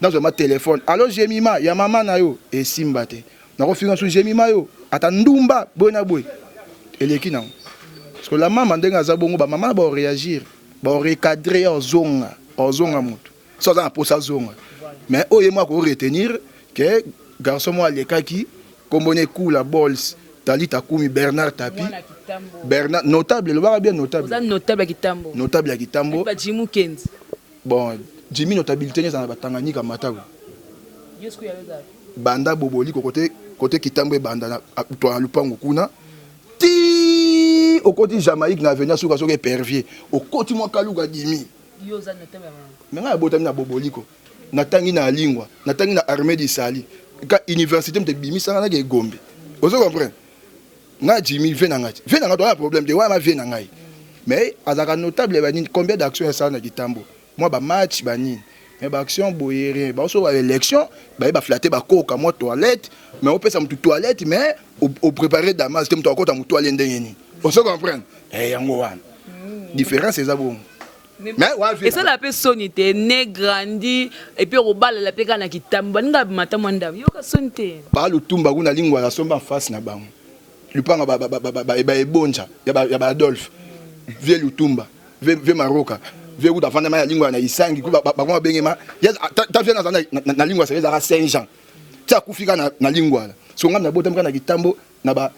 nazo ma téléphone allo jemima ya mama na yo e simba te na ko finga so jemima yo ata ndumba bona boy eleki na parce que la maman ndenga za bongo ba maman ba réagir ba recadrer ozonga mutu so za pour ça zonga mais oye moi ko retenir que garçon moi lekaki kombone kula balls Talita Koumi Bernard Tapi Bernard notable le va bien notable. Vous êtes notable à Kitambo. Notable à Kitambo. Ba Jimmy Kenz. Bon, Jimmy notabilité n'est pas Tanganyika Matago. Jusqu'où y a ça? Banda Boboli côté Kitambo banda toi lupango kuna. Ti au côté Jamaïque na venir sur kaso pervier. Au côté moi Kaluga Jimmy. Yo za notable. Mais nga botami na Boboliko. Na tangi na lingwa, na tangi na armée di Sali. Ka université me bimi sanga na ke Gombe. Vous comprenez? Na Jimmy vient un problème de ma vie ngai mais azaka notable bani combien d'actions ça na Kitambo moi ba match bani mais ba action boyere ba so ba élection ba flatter ba koka moi toilette mais on peut ça mu toilette mais au préparer damas tem to akota mu toilette ndengeni on se comprend yango wana différence c'est ça bon mais et ça la peut soniter né grandi et puis au bal la peka na Kitambo nga mata mwanda yo ka soniter ba lutumba kuna lingwa la somba face na bango lupanga ba ebonja ya ba Adolphe vie lutumba vie maroka vie uta fanda ma lingwa na isangi ku ba kwa bengema ta vie na lingwa ça za Saint-Jean ta kufika na lingwa la so ngam na botam kana Kitambo na ba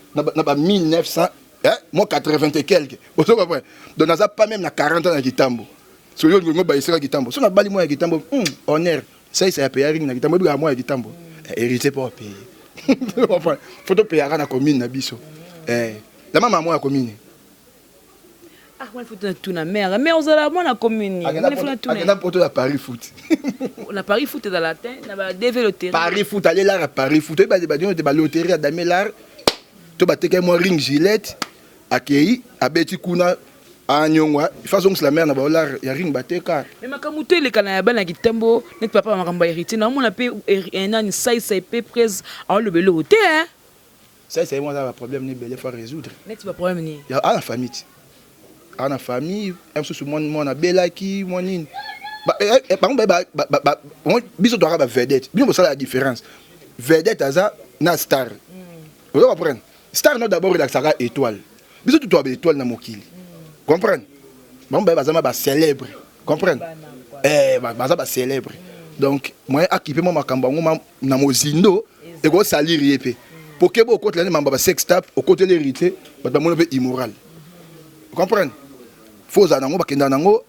1900 moi 80 et quelques vous comprenez donc na za pas même na 40 ans na Kitambo so yo ngo ba isera Kitambo so na bali moi ya Kitambo honneur ça a payé ring na Kitambo bi moi ya Kitambo hérité pour payer faut payer à la commune na biso la maman moi la commune Ah, moi, il faut tout la mère. Mais aux alentours, on a communié. On a porté la Paris Foot. La Paris Foot est dans la tête, on a développé. Paris Foot, allez là, Paris Foot. Tu vas loterie à Damelar. Tu vas te moi ring Gillette. À Kei, à Betty Kuna, à Nyongwa. De toute façon, c'est la mère, il y a ring bateka. Mais ma kamouté, les canayabans, qui tembo, n'est pas ma hérité. Non, on a payé un an, ça est prise à le vélo. Hein? Ça, c'est moi, le problème, il faut résoudre. N'est pas problème. Il y a la famille. À la famille, un peu sur mon Belaki, mon in. Par exemple, biso doit avoir vedette. Bien ça la différence. Vedette ça na star. Vous comprenez? Star non d'abord il sera étoile. Biso tu dois avoir étoile na mokili. Comprendre? Bon ba célèbre. Comprendre? Ba célèbre. Donc moi équiper moi makamba ngoma na mozindo et go salir yepé. Pour que beaucoup de l'année ba sex tap au côté l'hérité, ba mon peu immoral. Vous comprenez? Faut ça nango bakenda nango.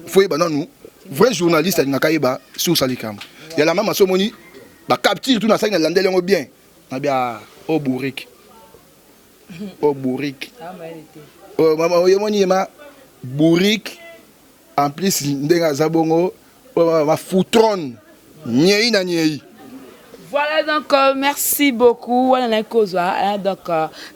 Faut y nous vrai journaliste na kaiba sur salikam. Il y a la maman somoni ba capture tout na ça na landele ngo bien. Na bien au bourrique. Au bourrique. Oh maman oyemoni ma bourrique en plus ndenga zabongo ma foutron nyei na nyei. Voilà donc merci beaucoup. On a un cause donc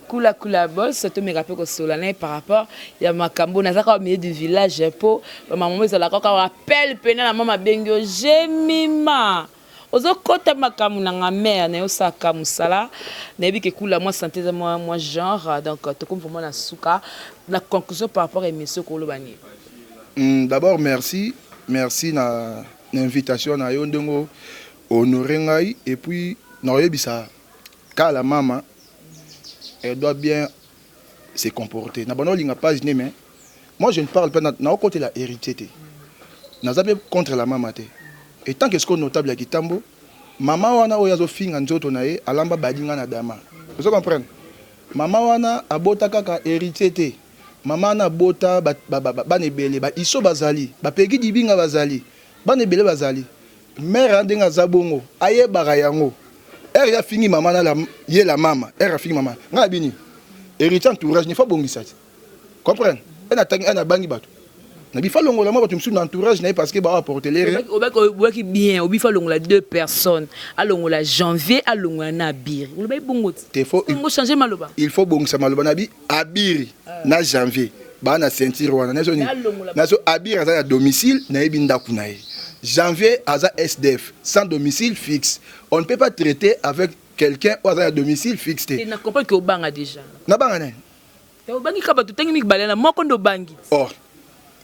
kula boss c'est me rappelle que Solane par rapport il y a makambo na zaka au milieu du village po maman ça la ka rappelle pena na mama bengo jemima ozo kota makamu na mère na osaka musala na bi ke kula moi santé moi genre donc to comme vraiment na suka la conclusion par rapport à émission ko lobani. D'abord merci na invitation na yo ndongo honorer ngai et puis ça car la maman elle doit bien se comporter na bono linga pas mais moi je ne parle pas na côté la hérité na zabe contre la maman et tant que ce qu'on notable à Kitambo maman wana oyazo finga nzoto na ye alamba badinga na dama vous comprenez maman wana abota kaka hérité maman na bota ba nebele ba iso bazali ba pegi dibinga bazali ba nebele bazali mère andenga zabongo aye barayango elle ya fini maman na la ye la maman elle a fini maman nga bini hérité entourage ne faut bongisa comprendre elle a bangi bato na bifa longola ma bato msu na entourage na parce que ba apporter les oba bien obi fa longola deux personnes alongola janvier alongola na abiri oba bongo te faut il faut changer maloba il faut bongisa maloba na bi abiri na janvier ba na ceinture wana na so abiri za domicile na ebinda kunaye janvier aza SDF sans domicile fixe. On ne peut pas traiter avec quelqu'un qui a un domicile fixe. Tu ne comprends que Obanga déjà. Nabanga. Or,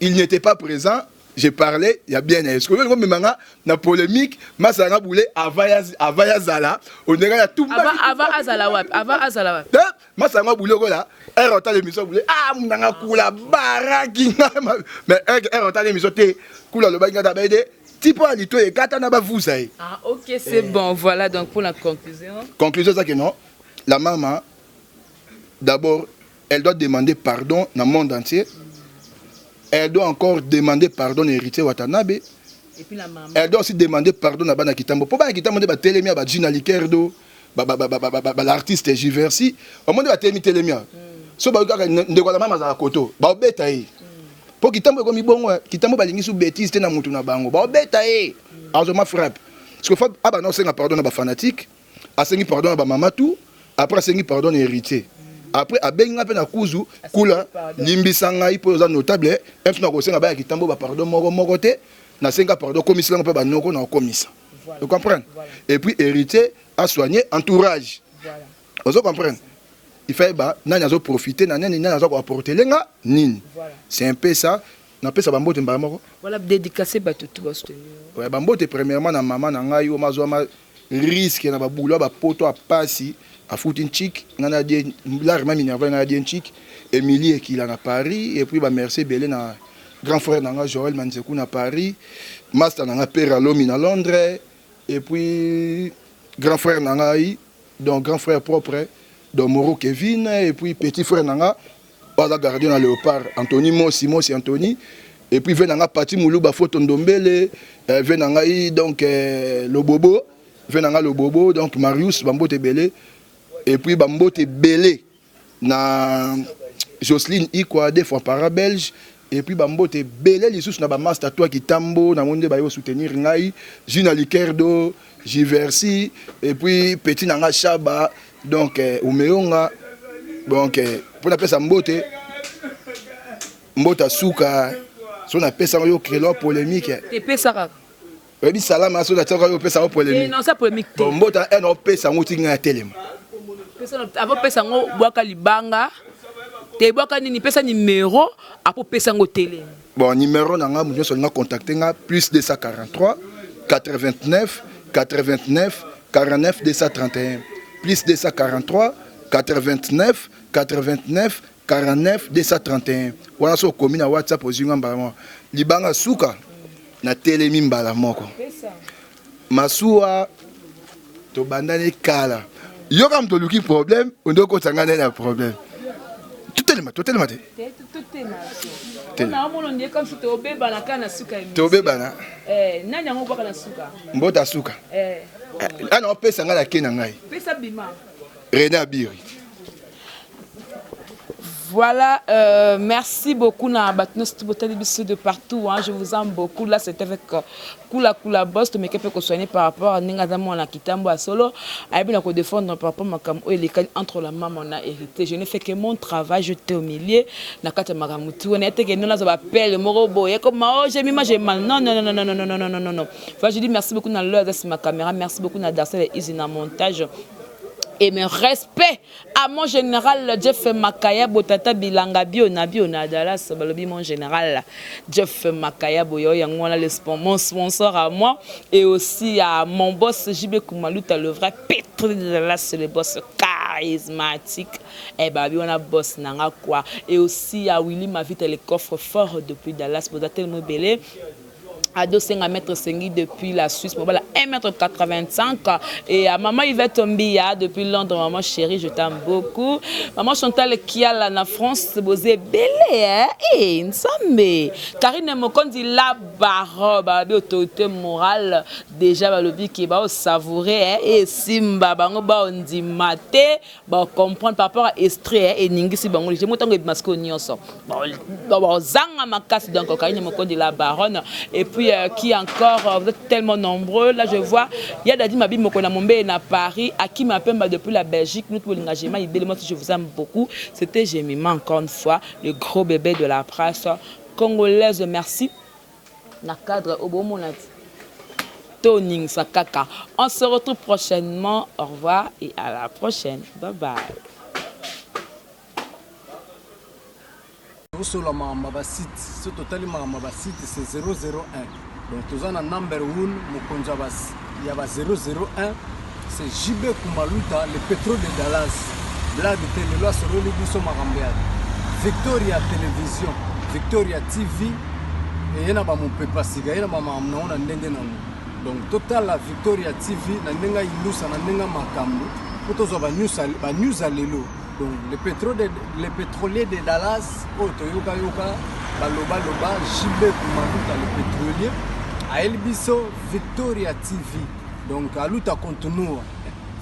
il n'était pas présent. J'ai parlé, il y a bien est-ce que maintenant na polémique, Masanga Boulé Avaya Zala, on est tout avant Azala. Masanga Boulé là, elle entend l'émission Boulé ah mnanga kula baraki mais elle entend l'émission té kula le banga d'abede. Tipo alito et katana ba vous ça. Ah OK, c'est bon. Voilà donc pour la conclusion. Conclusion ça que non. La maman d'abord, elle doit demander pardon dans le monde entier. Elle doit encore demander pardon à héritier Watanabe. Et puis la maman. Elle doit aussi demander pardon à Bana Kitambo. Pour Bana Kitambo ba télémia ba Gina Likerdo, l'artiste Jiversi. Au monde ba télémia. So ba ka ndeko la maman za koto. Ba obeta yi. Pour Kitambo comme bon Kitambo balingi sous bêtise te na mutu na bango ba obeta e azoma frappe parce que faut aba non senga pardon na ba fanatique asengi pardon na ba mama tout après asengi pardon na héritier après abenga pe na kuzu kula limbisanga ipo za notable un na ko senga ba Kitambo ba pardon moko te na senga pardon commission pe ba noko na commission vous comprenez et puis héritier a soigné entourage vous comprenez. Il fait nani azo profiter nani azo apporter lenga nini c'est un peu ça na pesa bambote mbamoko voilà dédicacer batutu ba soutenir ouais bambote premièrement na maman na ngai o mazo ma risque na ba boulot ba poto a pasi a foutin chic ngana die larme minerva ngana die chic Emilie qui là na Paris et puis ba merci belé na grand frère na Joël Manzekou na Paris master na père Alomi na Londres et puis grand frère na ngai donc grand frère propre donc Moro Kevin et puis petit frère nanga bala gardien à Léopard Anthony Mosi Anthony et puis venanga Pati Muluba Foto Ndombele venanga donc le bobo venanga le bobo donc Marius Bambote Belé et puis Bambote Belé na Jocelyne Ikwa des fois para belge et puis bambote belé les sous na ba master toi qui tambo na monde ba yo soutenir ngai Juna Likerdo Jiversi et puis petit nanga Chaba donc Umeonga donc pour la pesa mbote mbota suka so na pesa yo créer polémique et pesa oui salama so na tsaka yo pesa polémique non ça polémique mbota en pesa ngoti nga telema pesa avant pesa ngo bwaka libanga te bwaka nini pesa numéro apo pesa ngo télé bon numéro nanga mo so nga contacter nga plus 243 89 89 49 231 plus 243 89 89 49 231 wana so komi na WhatsApp ozinga mbala libanga suka na telemi mbala moko masuwa to bandane kala yo kam to luki problème ondo ko tangana na problème tout est na mono ndiye comme si to beba na kana suka to beba na nani ngo baka na suka mbota suka ana opesa ngala kena ngai pesa bima René Abiri. Voilà, merci beaucoup na Batnos de partout, hein, je vous aime beaucoup. Là, c'était avec Kula Boss, mais qui peut soigner par rapport à Ningadamo na Kitambo à Solo. Et bien, on défendre par rapport à Makam et les entre la maman on a hérité. Je n'ai fait que mon travail, j'étais au milieu. Na kata Magamutu, on était que nous là, ça appelle Morobo. Et comme j'ai mis j'ai mal. Non. Enfin, je dis merci beaucoup na l'heure de ma caméra, merci beaucoup na Darcel et Izina montage. Et mes respects à mon général Jeff Makaya Botata Bilanga Bio na Dallas balobi mon général Jeff Makaya Boyo yangwana mon sponsor à moi et aussi à mon boss JB Kumaluta le vrai pétre de Dallas le boss charismatique et bah on a boss nanga quoi et aussi à Willy Mavite les coffres forts depuis Dallas Botata Mobile à 2,5 mètres depuis la Suisse, 1,85 m. Et à maman Yvette Tombia depuis Londres, maman chérie, je t'aime beaucoup. Maman Chantal Kiala en France, c'est bosé belé, hein? Et Nsambe. Karine Mokondi la barobe, autorité morale, déjà, le bi qui va savourer, hein? Et Simba, bango ba on dit maté, ba comprendre par rapport à Estré, et Ningisi bango, j'ai monté un masque au nyonso. Bon, zanga makasi, donc Karine Mokondi la baronne. Et puis, qui encore, vous êtes tellement nombreux. Là, je vois, il y a Dadi Mabi Mokona Mombe à Paris, à qui m'appelle depuis la Belgique. Nous, pour l'engagement, je vous aime beaucoup. C'était Jémima, encore une fois, le gros bébé de la presse congolaise. Merci. Na cadre au bon moment. Toning Sakaka. On se retrouve prochainement. Au revoir et à la prochaine. Bye bye. Sur la site, ce total site c'est 001. Donc tous en number 1, Mukonjabas, il y a 001, c'est JB Kumaluta, le pétrole de Dallas. Là de Téléloa sur le Libuso Marambead. Victoria Télévision, Victoria TV, et il y a mon papa Siga, il y a ma maman donc total la Victoria TV, Nanenga Ilusa, Nanenga Makambo, pour tous les news à l'élo. Donc les pétroliers de Dallas, Toyoka Yoka, Baloba, JB Kumaluta, le pétrolier, à Elbiso, Victoria TV. Donc à Luta Continua,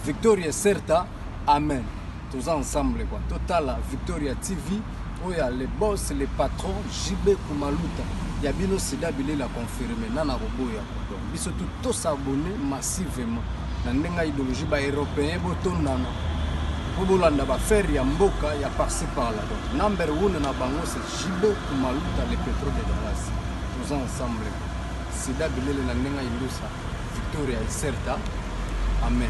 Victoria Certa, Amen. Tous ensemble, quoi. Total, Victoria TV, où il y a les boss, les patrons, JB Kumaluta. Il y a bien aussi d'habiller la confirmer, Nana Roboya. Donc ils sont tous s'abonner massivement. Dans l'idéologie européenne, Botondana. Bobolanda ba faire ya mboka ya par-ci par-là. Donc number 1 na bango c'est JB Kumaluta le pétrole de Dallas. Tous ensemble. Sida bilele na nenga ilusa. Victoria Certa. Amen.